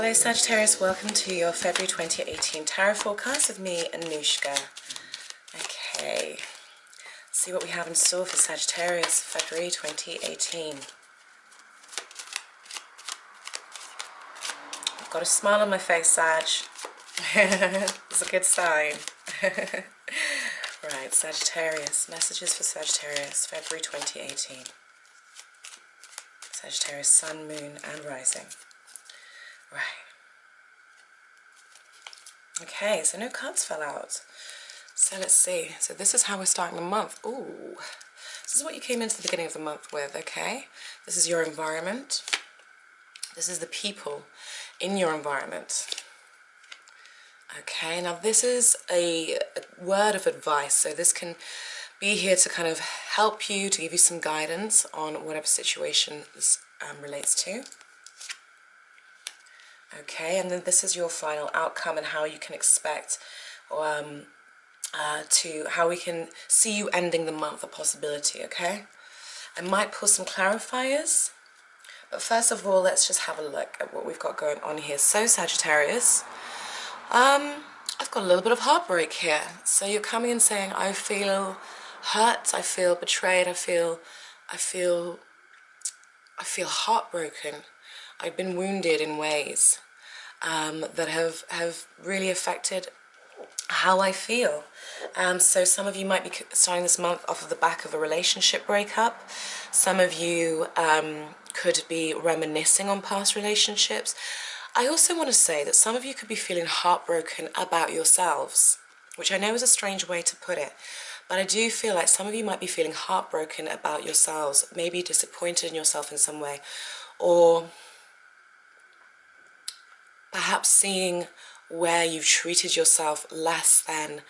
Hello Sagittarius, welcome to your February 2018 tarot forecast with me, Anushka. Okay, let's see what we have in store for Sagittarius, February 2018. I've got a smile on my face, Sag. It's a good sign. Right, Sagittarius, messages for Sagittarius, February 2018. Sagittarius, Sun, Moon, and Rising. Right. Okay, so no cards fell out. So let's see. So this is how we're starting the month. Ooh. This is what you came into the beginning of the month with, okay? This is your environment. This is the people in your environment. Okay, now this is a word of advice. So this can be here to kind of help you, to give you some guidance on whatever situation this relates to. Okay, and then this is your final outcome and how you can expect how we can see you ending the month, a possibility, okay? I might pull some clarifiers, but first of all, let's just have a look at what we've got going on here. So Sagittarius, I've got a little bit of heartbreak here. So you're coming and saying, I feel hurt, I feel betrayed, I feel heartbroken. I've been wounded in ways that have really affected how I feel. So some of you might be starting this month off of the back of a relationship breakup. Some of you could be reminiscing on past relationships. I also want to say that some of you could be feeling heartbroken about yourselves, which I know is a strange way to put it. But I do feel like some of you might be feeling heartbroken about yourselves, maybe disappointed in yourself in some way, or perhaps seeing where you've treated yourself less than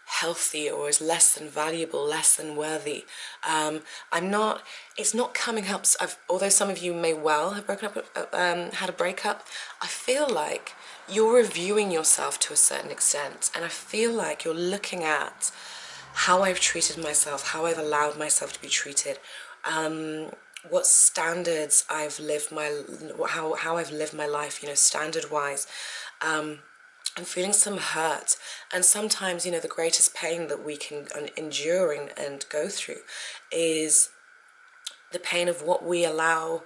healthy or as less than valuable, less than worthy. It's not coming up, although some of you may well have broken up, had a breakup, I feel like you're reviewing yourself to a certain extent, and I feel like you're looking at how I've treated myself, how I've allowed myself to be treated, what standards I've lived how I've lived my life, standard-wise. I'm feeling some hurt, and sometimes, the greatest pain that we can endure and go through is the pain of what we allow,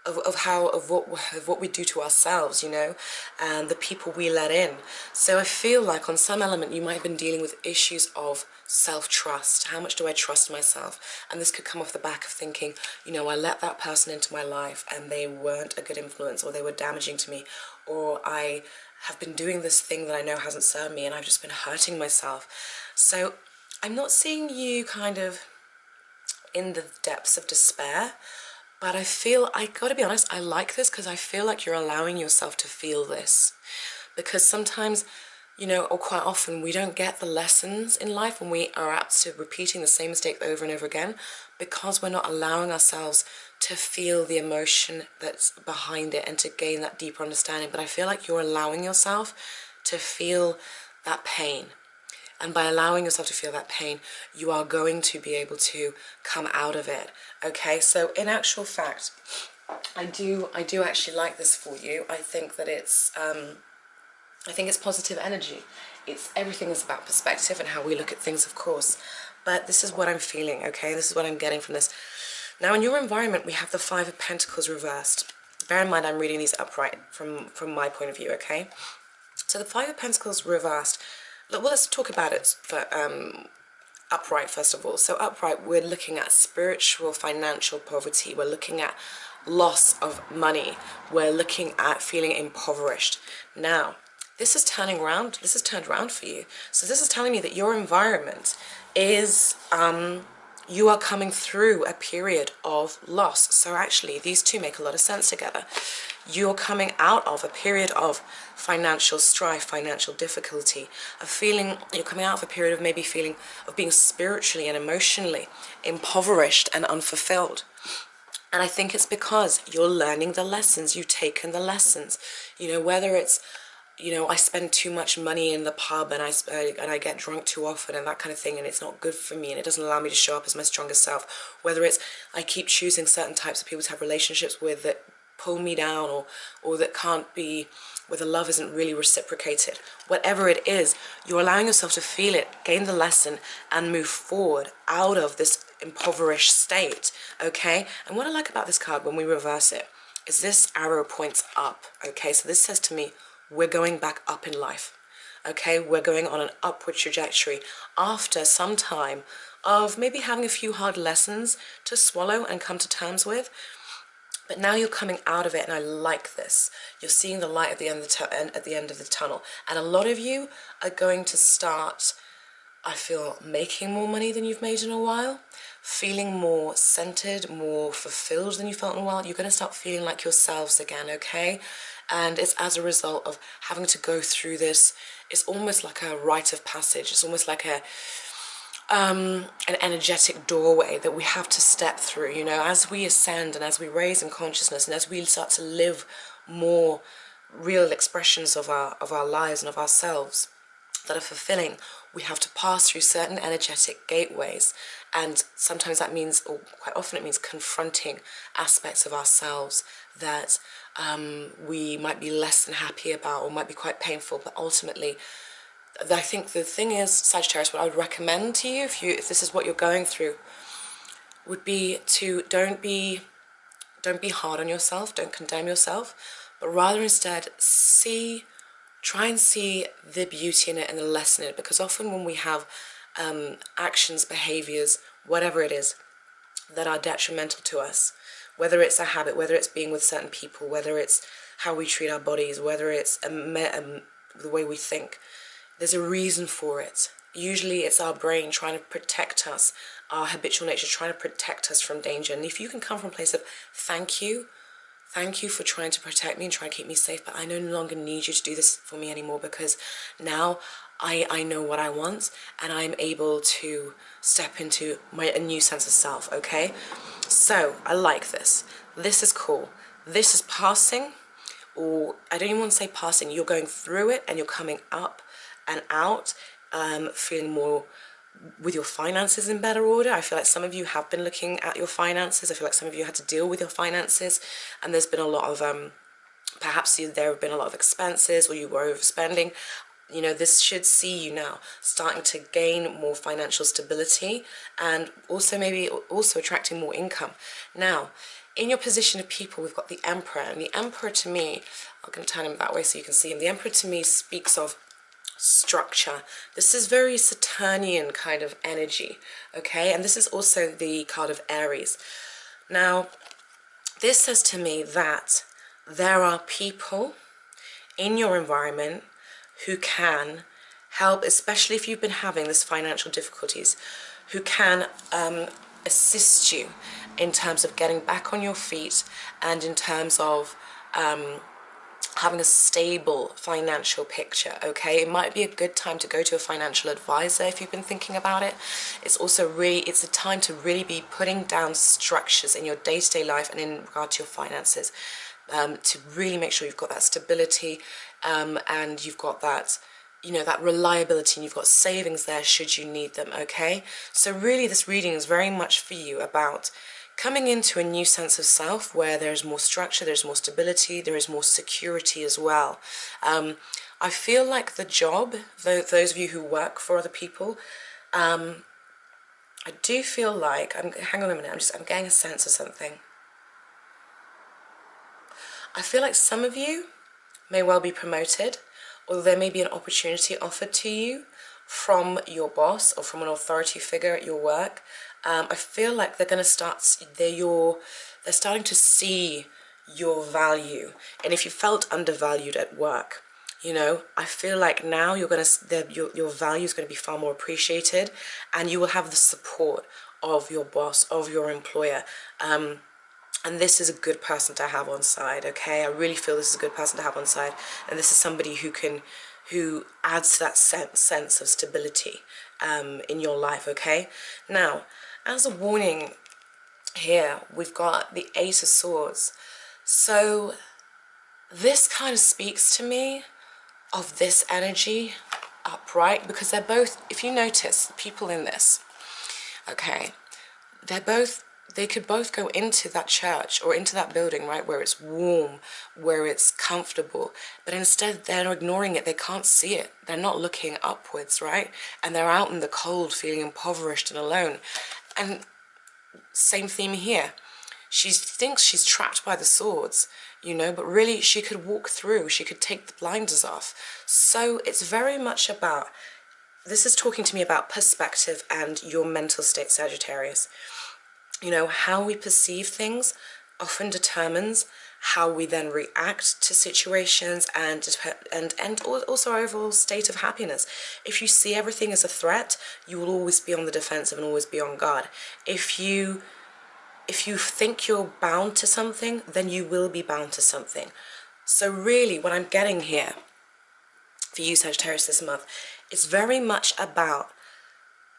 of what we do to ourselves, and the people we let in. So I feel like on some element you might have been dealing with issues of self-trust. How much do I trust myself? And this could come off the back of thinking, I let that person into my life and they weren't a good influence, or they were damaging to me, or I have been doing this thing that I know hasn't served me and I've just been hurting myself. So I'm not seeing you kind of in the depths of despair, but I gotta be honest, I like this because I feel like you're allowing yourself to feel this. Because sometimes, or quite often, we don't get the lessons in life when we are apt to repeating the same mistake over and over again, because we're not allowing ourselves to feel the emotion that's behind it and to gain that deeper understanding. But I feel like you're allowing yourself to feel that pain. And by allowing yourself to feel that pain, you are going to be able to come out of it. Okay, so in actual fact, I do actually like this for you. I think that it's positive energy. Everything is about perspective and how we look at things, of course. But this is what I'm feeling, okay? This is what I'm getting from this. Now, in your environment, we have the Five of Pentacles reversed. Bear in mind, I'm reading these upright from my point of view, okay? So the Five of Pentacles reversed. Well, let's talk about it for upright first of all. So upright, we're looking at spiritual, financial poverty. We're looking at loss of money. We're looking at feeling impoverished. Now, this is turning around. This is turned around for you. So this is telling me that your environment is you are coming through a period of loss. So actually, these two make a lot of sense together. You're coming out of a period of financial strife, financial difficulty, you're coming out of a period of maybe of being spiritually and emotionally impoverished and unfulfilled. And I think it's because you're learning the lessons, you've taken the lessons, whether it's, I spend too much money in the pub and I get drunk too often and that kind of thing, and it's not good for me and it doesn't allow me to show up as my strongest self. Whether it's I keep choosing certain types of people to have relationships with that pull me down, or that can't be, where the love isn't really reciprocated. Whatever it is, you're allowing yourself to feel it, gain the lesson, and move forward out of this impoverished state, okay? And what I like about this card when we reverse it is this arrow points up, okay? So this says to me, we're going back up in life, okay? We're going on an upward trajectory after some time of maybe having a few hard lessons to swallow and come to terms with. But now you're coming out of it, and I like this. You're seeing the light at the end of the tunnel. And a lot of you are going to start, I feel, making more money than you've made in a while, feeling more centered, more fulfilled than you felt in a while. You're going to start feeling like yourselves again, okay? And it's as a result of having to go through this. It's almost like a rite of passage. It's almost like an energetic doorway that we have to step through, you know, as we ascend and as we raise in consciousness and as we start to live more real expressions of our lives and of ourselves that are fulfilling. We have to pass through certain energetic gateways, and sometimes that means, or quite often it means, confronting aspects of ourselves that we might be less than happy about or might be quite painful. But ultimately, I think the thing is, Sagittarius, what I would recommend to you, if this is what you're going through, would be to don't be hard on yourself, don't condemn yourself, but rather instead try and see the beauty in it and the lesson in it. Because often when we have actions, behaviors, whatever it is, that are detrimental to us, whether it's a habit, whether it's being with certain people, whether it's how we treat our bodies, whether it's the way we think, there's a reason for it. Usually it's our brain trying to protect us, our habitual nature trying to protect us from danger. And if you can come from a place of thank you for trying to protect me and trying to keep me safe, but I no longer need you to do this for me anymore, because now I know what I want and I'm able to step into a new sense of self, okay? So I like this. This is cool. This is passing, or I don't even want to say passing. You're going through it and you're coming up and out, feeling more with your finances in better order. I feel like some of you have been looking at your finances. I feel like some of you had to deal with your finances, and there's been a lot of perhaps there have been a lot of expenses, or you were overspending. You know, this should see you now starting to gain more financial stability, and also maybe also attracting more income. Now, in your position of people, we've got the Emperor, and the Emperor to me, I'm going to turn him that way so you can see him. The Emperor to me speaks of structure. This is very Saturnian kind of energy, okay? And this is also the card of Aries. Now, this says to me that there are people in your environment who can help, especially if you've been having this financial difficulties, who can assist you in terms of getting back on your feet and in terms of having a stable financial picture, okay? It might be a good time to go to a financial advisor if you've been thinking about it. It's also it's a time to really be putting down structures in your day-to-day life and in regard to your finances, to really make sure you've got that stability, and you've got that, you know, that reliability, and you've got savings there should you need them, okay? So really this reading is very much for you about coming into a new sense of self where there's more structure, there's more stability, there is more security as well. I feel like the job, those of you who work for other people, I do feel like, hang on a minute, I'm getting a sense of something. I feel like some of you may well be promoted, or there may be an opportunity offered to you from your boss or from an authority figure at your work. I feel like they're starting to see your value. And if you felt undervalued at work, you know, I feel like now your value is going to be far more appreciated, and you will have the support of your boss, of your employer. And this is a good person to have on side, okay? I really feel this is a good person to have on side. And this is somebody who adds to that sense of stability in your life, okay? Now, as a warning here, we've got the Ace of Swords. So this kind of speaks to me of this energy upright, because they're both, if you notice, the people in this, okay, they're both they could both go into that church or into that building, right, where it's warm, where it's comfortable, but instead they're ignoring it. They can't see it. They're not looking upwards, right? And they're out in the cold, feeling impoverished and alone. And same theme here. She thinks she's trapped by the swords, you know, but really she could walk through. She could take the blinders off. So it's very much about, this is talking to me about perspective and your mental state, Sagittarius. You know, how we perceive things often determines how we then react to situations and also our overall state of happiness. If you see everything as a threat, you will always be on the defensive and always be on guard. If you think you're bound to something, then you will be bound to something. So really what I'm getting here for you, Sagittarius, this month, it's very much about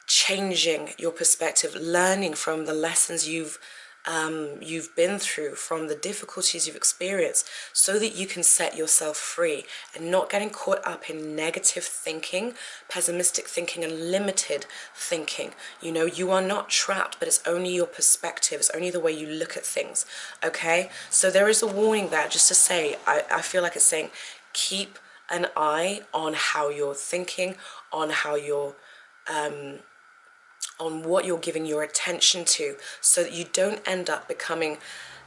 changing your perspective, learning from the lessons you've been through, from the difficulties you've experienced, so that you can set yourself free and not getting caught up in negative thinking, pessimistic thinking, and limited thinking. You know, you are not trapped, but it's only your perspective, it's only the way you look at things, okay? So there is a warning there, just to say, I feel like it's saying, keep an eye on how you're thinking, on how you're on what you're giving your attention to, so that you don't end up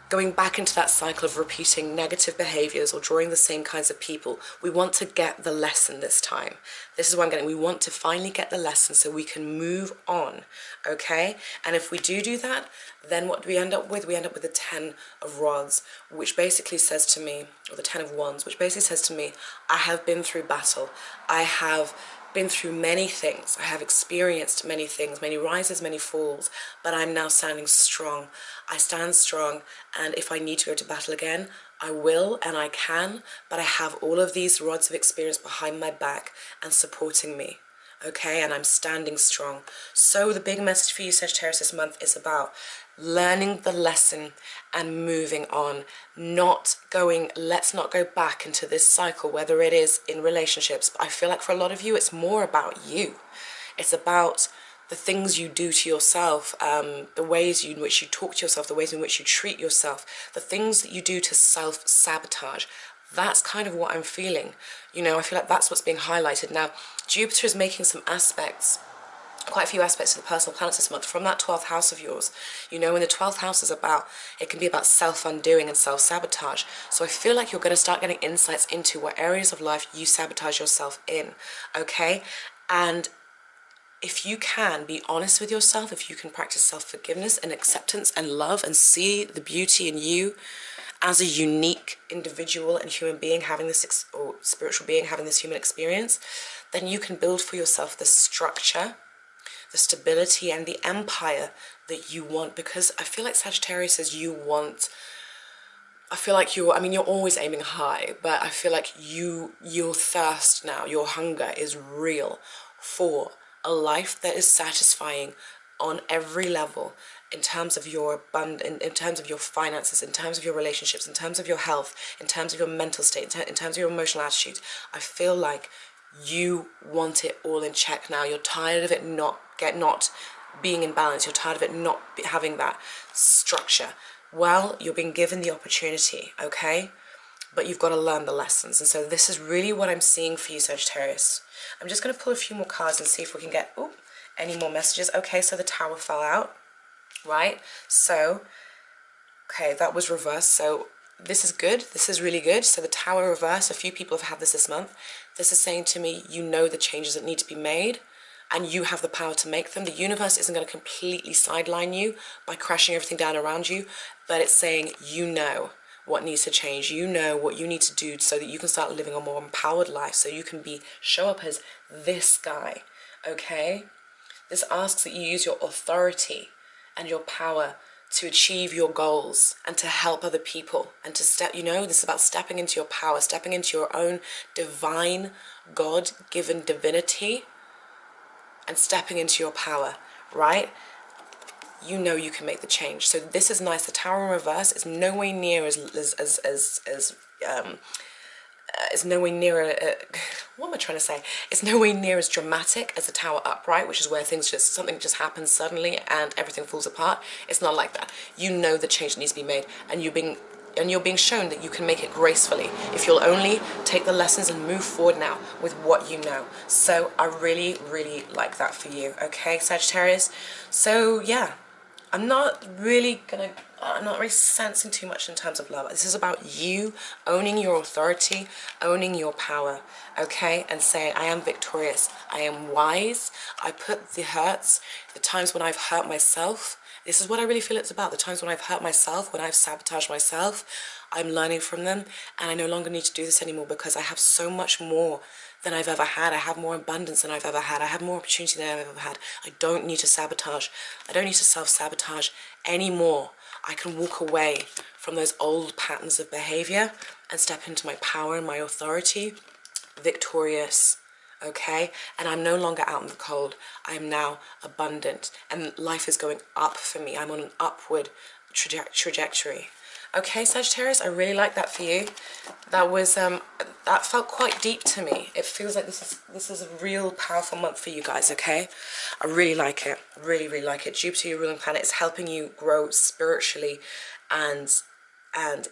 going back into that cycle of repeating negative behaviors or drawing the same kinds of people. We want to get the lesson this time. This is what I'm getting. We want to finally get the lesson so we can move on, okay? And if we do that, then what do we end up with? We end up with the 10 of Rods, which basically says to me, or the 10 of Wands, which basically says to me, I have been through battle. I have been through many things. I have experienced many things, many rises, many falls, but I'm now standing strong. I stand strong, and if I need to go to battle again, I will and I can, but I have all of these rods of experience behind my back and supporting me, okay? And I'm standing strong. So the big message for you, Sagittarius, this month is about learning the lesson and moving on, let's not go back into this cycle, whether it is in relationships. I feel like for a lot of you, it's more about you. It's about the things you do to yourself, the ways in which you talk to yourself, the ways in which you treat yourself, the things that you do to self-sabotage. That's kind of what I'm feeling. You know, I feel like that's what's being highlighted. Now, Jupiter is making some aspects, quite a few aspects of the personal planets this month from that 12th house of yours. You know, and the 12th house is about, it can be about self-undoing and self-sabotage. So I feel like you're going to start getting insights into what areas of life you sabotage yourself in, okay? And if you can be honest with yourself, if you can practice self-forgiveness and acceptance and love and see the beauty in you as a unique individual and human being having this, or spiritual being having this human experience, then you can build for yourself the structure, the stability, and the empire that you want. Because I feel like Sagittarius says you want, I feel like you're always aiming high, but I feel like your thirst now, your hunger is real for a life that is satisfying on every level, in terms of your abundance, in terms of your finances, in terms of your relationships, in terms of your health, in terms of your mental state, in terms of your emotional attitude. I feel like you want it all in check now. You're tired of it not being in balance. You're tired of it not having that structure. Well, you're being given the opportunity, okay? But you've got to learn the lessons. And so this is really what I'm seeing for you, Sagittarius. I'm just going to pull a few more cards and see if we can get any more messages. Okay, so the Tower fell out, right? So, okay, that was reversed. So this is good. This is really good. So the Tower reverse, a few people have had this month. This is saying to me, you know the changes that need to be made, and you have the power to make them. The universe isn't going to completely sideline you by crashing everything down around you, but it's saying you know what needs to change. You know what you need to do so that you can start living a more empowered life, so you can show up as this guy, okay? This asks that you use your authority and your power to achieve your goals and to help other people and to step, you know, this is about stepping into your power, stepping into your own divine, God-given divinity and stepping into your power, right? You know you can make the change. So this is nice. The Tower in reverse is nowhere near as it's nowhere near what am I trying to say? It's nowhere near as dramatic as the Tower upright, which is where something just happens suddenly and everything falls apart. It's not like that. You know the change needs to be made, and you're being shown that you can make it gracefully if you'll only take the lessons and move forward now with what you know. So I really, really like that for you, okay, Sagittarius? So yeah, I'm not really sensing too much in terms of love. This is about you owning your authority, owning your power, okay? And saying, I am victorious, I am wise, I put the hurts, the times when I've hurt myself, this is what I really feel it's about. The times when I've hurt myself, when I've sabotaged myself, I'm learning from them, and I no longer need to do this anymore because I have so much more than I've ever had. I have more abundance than I've ever had. I have more opportunity than I've ever had. I don't need to sabotage. I don't need to self-sabotage anymore. I can walk away from those old patterns of behavior and step into my power and my authority, victorious, okay? And I'm no longer out in the cold. I am now abundant, and life is going up for me. I'm on an upward trajectory. Okay, Sagittarius, I really like that for you. That was that felt quite deep to me. It feels like this is a real powerful month for you guys, okay? I really like it. Really, really like it. Jupiter, your ruling planet, is helping you grow spiritually, and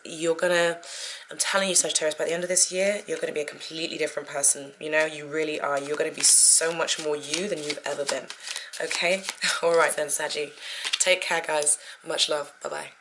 you're gonna, I'm telling you, Sagittarius, by the end of this year, you're gonna be a completely different person. You know, you really are. You're gonna be so much more you than you've ever been. Okay? All right then, Saggy. Take care, guys. Much love. Bye-bye.